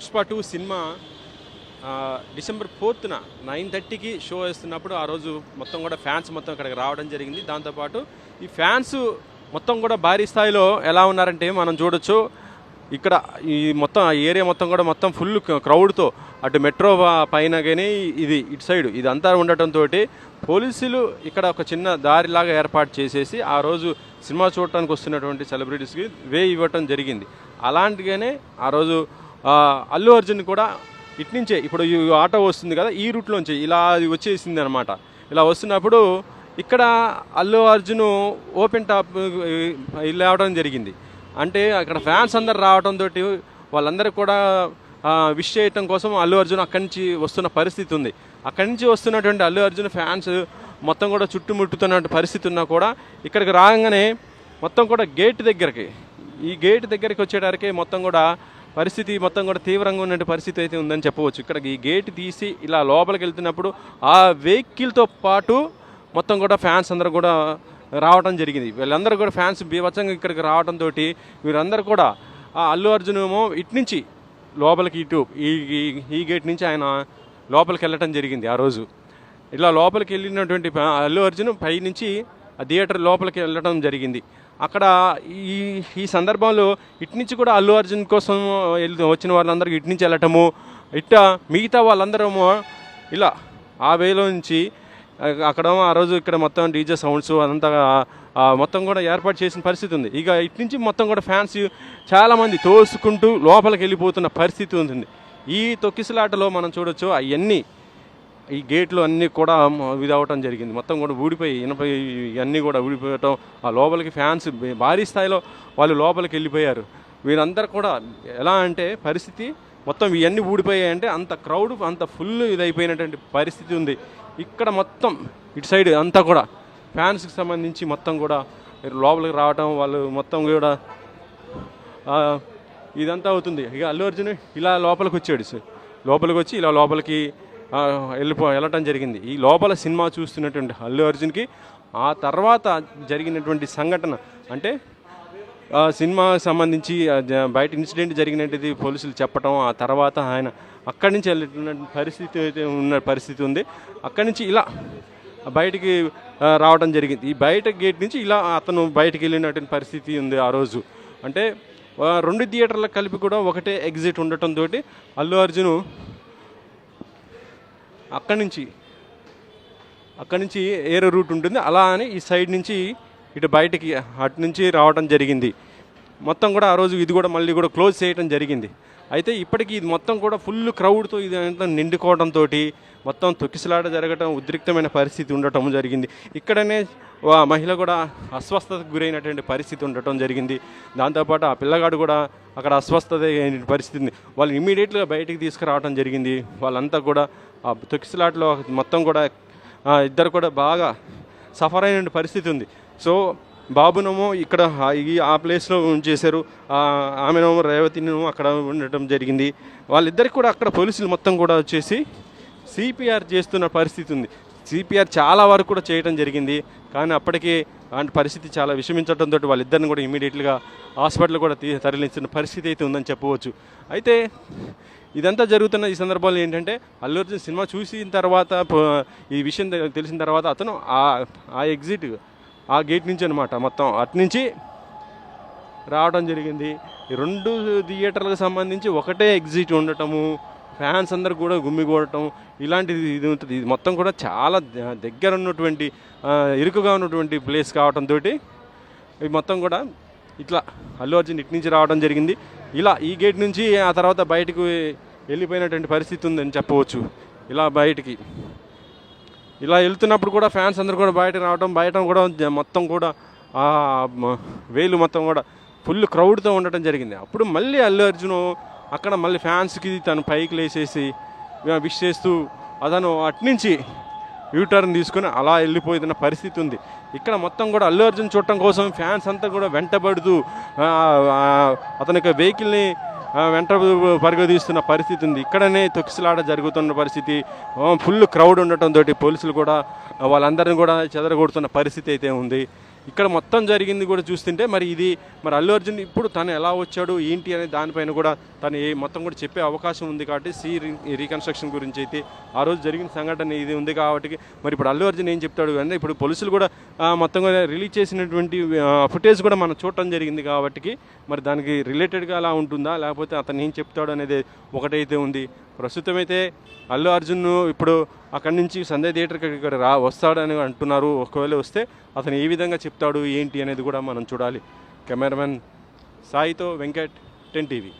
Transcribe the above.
Pushpa 2 cinema December 4న 9:30కి show వేస్తున్నప్పుడు ఆ రోజు మొత్తం కూడా ఫ్యాన్స్ మొత్తం ఇక్కడికి రావడం జరిగింది. దాంతోపాటు ఈ ఫ్యాన్స్ మొత్తం కూడా భారీ స్థాయిలో ఎలా ఉన్నారంటే మనం చూడొచ్చు. ఇక్కడ ఈ మొత్తం ఏరియా మొత్తం కూడా మొత్తం ఫుల్ క్రౌడ్తో అటు మెట్రో పైన కానీ ఇటు సైడ్ ఇదంతా ఉండటంతో పోలీసులు ఇక్కడ ఒక చిన్న దారిలాగా ఏర్పాటు చేసేసి ఆ రోజు సినిమా చూడటానికి వస్తున్నటువంటి సెలబ్రిటీస్కి వే ఇవ్వటం జరిగింది. అలాంటిగానే ఆ రోజు అల్లు అర్జున్ కూడా ఇట్నుంచే ఇప్పుడు ఈ ఆటో వస్తుంది కదా, ఈ రూట్లోంచి ఇలా అది వచ్చేసింది అనమాట. ఇలా వస్తున్నప్పుడు ఇక్కడ అల్లు అర్జున్ ఓపెన్ టాప్ వెళ్ళవడం జరిగింది. అంటే అక్కడ ఫ్యాన్స్ అందరు రావడంతో వాళ్ళందరూ కూడా విష్ చేయటం కోసం అల్లు అర్జున్ అక్కడి నుంచి వస్తున్న పరిస్థితి ఉంది. అక్కడి నుంచి వస్తున్నటువంటి అల్లు అర్జున్ ఫ్యాన్స్ మొత్తం కూడా చుట్టుముట్టుతున్న పరిస్థితి ఉన్నా కూడా ఇక్కడికి రాగానే మొత్తం కూడా గేట్ దగ్గరికి వచ్చేటరికి మొత్తం కూడా పరిస్థితి మొత్తం కూడా తీవ్రంగా ఉన్న పరిస్థితి అయితే ఉందని చెప్పవచ్చు. ఇక్కడ ఈ గేట్ తీసి ఇలా లోపలికి వెళ్తున్నప్పుడు ఆ వెహికల్తో పాటు మొత్తం కూడా ఫ్యాన్స్ అందరూ కూడా రావడం జరిగింది. వీళ్ళందరూ కూడా ఫ్యాన్స్ బీభత్సంగా ఇక్కడికి రావడంతో వీరందరూ కూడా అల్లు అర్జున్ ఏమో ఇటు నుంచి లోపలికి ఈ గేట్ నుంచి ఆయన లోపలికి వెళ్ళటం జరిగింది. ఆ రోజు ఇలా లోపలికి వెళ్ళినటువంటి అల్లు అర్జున్ పై నుంచి ఆ థియేటర్ లోపలికి వెళ్ళటం జరిగింది. అక్కడ ఈ సందర్భంలో ఇటు నుంచి కూడా అల్లు అర్జున్ కోసం వచ్చిన వాళ్ళందరికీ ఇటు నుంచి వెళ్ళటము, మిగతా వాళ్ళందరము ఇలా ఆ వేలో నుంచి అక్కడ ఆ రోజు ఇక్కడ మొత్తం డీజే సౌండ్స్ అదంతా మొత్తం కూడా ఏర్పాటు చేసిన పరిస్థితి ఉంది. ఇక ఇటు నుంచి మొత్తం కూడా ఫ్యాన్స్ చాలామంది తోసుకుంటూ లోపలికి వెళ్ళిపోతున్న పరిస్థితి ఉంటుంది. ఈ తొక్కిసలాటలో మనం చూడొచ్చు అవన్నీ ఈ గేట్లు అన్నీ కూడా ఇది అవ్వటం జరిగింది. మొత్తం కూడా ఊడిపోయి ఇవన్నీ కూడా ఊడిపోవటం, ఆ లోపలికి ఫ్యాన్స్ భారీ స్థాయిలో వాళ్ళు లోపలికి వెళ్ళిపోయారు. వీరందరూ కూడా ఎలా అంటే పరిస్థితి మొత్తం ఇవన్నీ ఊడిపోయాయంటే అంత క్రౌడ్ అంత ఫుల్ ఇదైపోయినటువంటి పరిస్థితి ఉంది. ఇక్కడ మొత్తం ఇటు సైడ్ అంతా కూడా ఫ్యాన్స్కి సంబంధించి మొత్తం కూడా లోపలికి రావటం, వాళ్ళు మొత్తం కూడా ఇదంతా అవుతుంది. ఇక అల్లు అర్జున్ ఇలా లోపలికి వచ్చాడు. లోపలికి వచ్చి ఇలా లోపలికి వెళ్ళటం జరిగింది. ఈ లోపల సినిమా చూస్తున్నటువంటి అల్లు అర్జున్కి ఆ తర్వాత జరిగినటువంటి సంఘటన అంటే సినిమాకి సంబంధించి బయట ఇన్సిడెంట్ జరిగినట్టుది పోలీసులు చెప్పటం, ఆ తర్వాత ఆయన అక్కడి నుంచి వెళ్ళిన పరిస్థితి అయితే ఉన్న పరిస్థితి ఉంది. అక్కడి నుంచి ఇలా బయటికి రావడం జరిగింది. ఈ బయట గేట్ నుంచి ఇలా అతను బయటికి వెళ్ళినటువంటి పరిస్థితి ఉంది. ఆ రోజు అంటే 2 థియేటర్లకు కలిపి కూడా ఒకటే ఎగ్జిట్ ఉండటంతో అల్లు అర్జున్ అక్కడి నుంచి ఏరో రూట్ ఉంటుంది, అలా అని ఈ సైడ్ నుంచి ఇటు బయటికి అటు నుంచి రావడం జరిగింది. మొత్తం కూడా ఆ రోజు ఇది కూడా మళ్ళీ కూడా క్లోజ్ చేయడం జరిగింది. అయితే ఇప్పటికీ ఇది మొత్తం కూడా ఫుల్ క్రౌడ్తో ఇది అంతా నిండుకోవడంతో మొత్తం తొక్కిసలాట జరగటం, ఉద్రిక్తమైన పరిస్థితి ఉండటం జరిగింది. ఇక్కడనే మహిళ కూడా అస్వస్థతకు గురైనటువంటి పరిస్థితి ఉండటం జరిగింది. దాంతోపాటు ఆ పిల్లగాడు కూడా అక్కడ అస్వస్థత అయిన పరిస్థితి ఉంది. వాళ్ళు ఇమీడియట్గా బయటికి తీసుకురావడం జరిగింది. వాళ్ళంతా కూడా ఆ తొక్కిసలాటలో మొత్తం కూడా ఇద్దరు కూడా బాగా సఫర్ అయిన పరిస్థితి ఉంది. సో బాబునేమో ఇక్కడ ఆ ప్లేస్లో ఉంచేశారు, ఆమెనేమో రేవతినేమో అక్కడ ఉండటం జరిగింది. వాళ్ళిద్దరికి కూడా అక్కడ పోలీసులు మొత్తం కూడా వచ్చేసి సిపిఆర్ చేస్తున్న పరిస్థితి ఉంది. సిపిఆర్ చాలా వరకు కూడా చేయడం జరిగింది. కానీ అప్పటికే అలాంటి పరిస్థితి చాలా విషమించడంతో వాళ్ళిద్దరిని కూడా ఇమీడియట్గా హాస్పిటల్ కూడా తరలించిన పరిస్థితి అయితే ఉందని చెప్పవచ్చు. అయితే ఇదంతా జరుగుతున్న ఈ సందర్భంలో ఏంటంటే అల్లు అర్జున్ సినిమా చూసిన తర్వాత ఈ విషయం తెలిసిన తర్వాత అతను ఆ ఎగ్జిట్ ఆ గేట్ నుంచి అనమాట మొత్తం అటు నుంచి రావడం జరిగింది. ఈ 2 థియేటర్లకు సంబంధించి ఒకటే ఎగ్జిట్ ఉండటము, ఫ్యాన్స్ అందరు కూడా గుమ్మిగూడటం ఇలాంటిది ఇది ఉంటుంది. ఇది మొత్తం కూడా చాలా దగ్గర ఉన్నటువంటి ఇరుకుగా ఉన్నటువంటి ప్లేస్ కావడంతో ఇది మొత్తం కూడా ఇట్లా అల్లు అర్జున్ ఇటు నుంచి రావడం జరిగింది. ఇలా ఈ గేట్ నుంచి ఆ తర్వాత బయటకు వెళ్ళిపోయినటువంటి పరిస్థితి ఉందని చెప్పవచ్చు. ఇలా బయటికి ఇలా వెళ్తున్నప్పుడు కూడా ఫ్యాన్స్ అందరూ కూడా బయటకు రావడం, బయట కూడా మొత్తం కూడా వేలు మొత్తం కూడా ఫుల్ క్రౌడ్తో ఉండటం జరిగింది. అప్పుడు మళ్ళీ అల్లు అర్జున్ అక్కడ మళ్ళీ ఫ్యాన్స్కి తను పైకి లేచేసి విష్ చేస్తూ అతను అట్నుంచి యూటర్న్ తీసుకుని అలా వెళ్ళిపోతున్న పరిస్థితి ఉంది. ఇక్కడ మొత్తం కూడా అల్లు అర్జున్ చూడటం కోసం ఫ్యాన్స్ అంతా కూడా వెంటబడుతూ అతని యొక్క వెహికల్ని వెంట పరిగెత్తిస్తున్న పరిస్థితి ఉంది. ఇక్కడనే తొక్కిసలాట జరుగుతున్న పరిస్థితి, ఫుల్ క్రౌడ్ ఉండటంతో పోలీసులు కూడా వాళ్ళందరినీ కూడా చెదరగొడుతున్న పరిస్థితి అయితే ఉంది. ఇక్కడ మొత్తం జరిగింది కూడా చూస్తుంటే మరి ఇది మరి అల్లు అర్జున్ ఇప్పుడు తను ఎలా వచ్చాడు ఏంటి అనే దానిపైన కూడా తను మొత్తం కూడా చెప్పే అవకాశం ఉంది కాబట్టి రీకన్స్ట్రక్షన్ గురించి అయితే ఆ రోజు జరిగిన సంఘటన ఇది ఉంది కాబట్టి మరి ఇప్పుడు అల్లు అర్జున్ ఏం చెప్తాడు అంటే ఇప్పుడు పోలీసులు కూడా మొత్తం కూడా రిలీజ్ చేసినటువంటి ఫుటేజ్ కూడా మనం చూడటం జరిగింది కాబట్టి మరి దానికి రిలేటెడ్గా అలా ఉంటుందా లేకపోతే అతను ఏం చెప్తాడు అనేది ఒకటైతే ఉంది. ప్రస్తుతం అయితే అల్లు అర్జున్ ఇప్పుడు అక్కడి నుంచి సంజయ్ థియేటర్కి ఇక్కడ వస్తాడని అంటున్నారు. ఒకవేళ వస్తే అతను ఏ విధంగా చెప్తాడు ఏంటి అనేది కూడా మనం చూడాలి. కెమెరామెన్ సాయితో వెంకట్ 10 టీవీ.